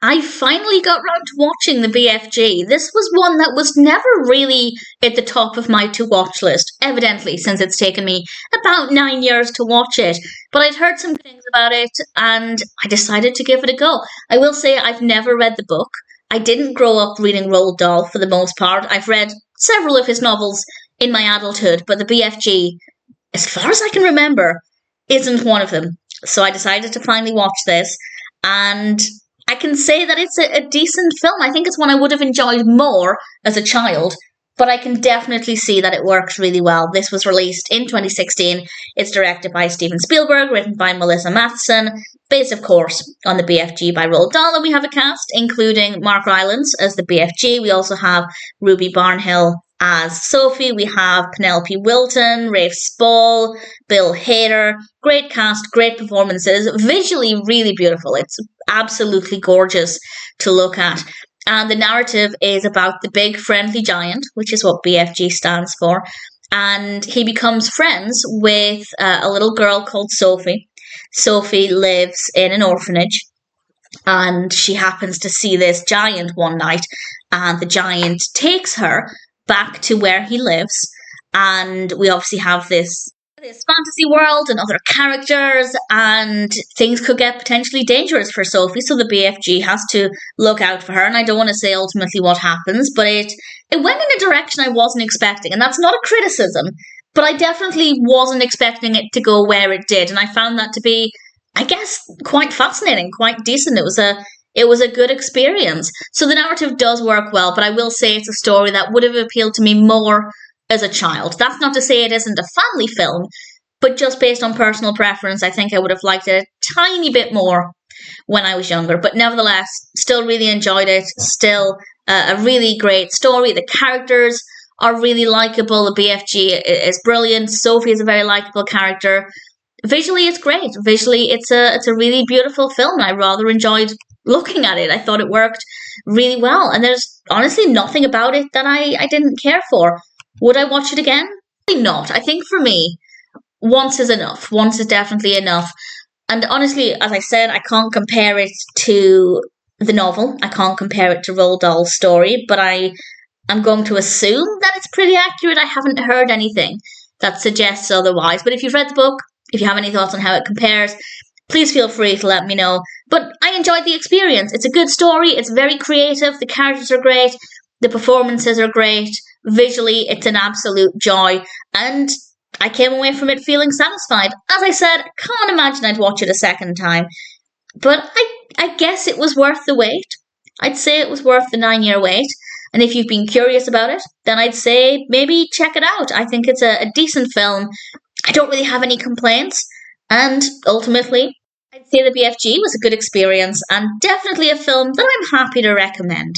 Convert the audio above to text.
I finally got round to watching the BFG. This was one that was never really at the top of my to-watch list, evidently, since it's taken me about 9 years to watch it. But I'd heard some things about it, and I decided to give it a go. I will say I've never read the book. I didn't grow up reading Roald Dahl for the most part. I've read several of his novels in my adulthood, but the BFG, as far as I can remember, isn't one of them. So I decided to finally watch this, and I can say that it's a decent film. I think it's one I would have enjoyed more as a child, but I can definitely see that it works really well. This was released in 2016. It's directed by Steven Spielberg, written by Melissa Matheson, based, of course, on the BFG by Roald Dahl. And we have a cast including Mark Rylance as the BFG. We also have Ruby Barnhill as Sophie. We have Penelope Wilton, Rafe Spall, Bill Hader. Great cast, great performances. Visually really beautiful. It's absolutely gorgeous to look at. And the narrative is about the big friendly giant, which is what BFG stands for. And he becomes friends with a little girl called Sophie. Sophie lives in an orphanage, and she happens to see this giant one night, and the giant takes her back to where he lives. And we obviously have this fantasy world and other characters, and things could get potentially dangerous for Sophie, so the BFG has to look out for her. And I don't want to say ultimately what happens, but it went in a direction I wasn't expecting, and that's not a criticism, but I definitely wasn't expecting it to go where it did, and I found that to be, I guess, quite fascinating, quite decent. It was a good experience. So the narrative does work well, but I will say it's a story that would have appealed to me more as a child. That's not to say it isn't a family film, but just based on personal preference, I think I would have liked it a tiny bit more when I was younger. But nevertheless, still really enjoyed it. Still a really great story. The characters are really likeable. The BFG is brilliant. Sophie is a very likeable character. Visually, it's great. Visually, it's a really beautiful film. I rather enjoyed looking at it. I thought it worked really well. And there's honestly nothing about it that I didn't care for. Would I watch it again? Probably not. I think for me, once is enough. Once is definitely enough. And honestly, as I said, I can't compare it to the novel. I can't compare it to Roald Dahl's story, but I'm going to assume that it's pretty accurate. I haven't heard anything that suggests otherwise. But if you've read the book, if you have any thoughts on how it compares, please feel free to let me know. But I enjoyed the experience. It's a good story. It's very creative. The characters are great. The performances are great. Visually, it's an absolute joy. And I came away from it feeling satisfied. As I said, I can't imagine I'd watch it a second time. But I guess it was worth the wait. I'd say it was worth the 9-year wait. And if you've been curious about it, then I'd say maybe check it out. I think it's a decent film. I don't really have any complaints. And ultimately, I'd say the BFG was a good experience and definitely a film that I'm happy to recommend.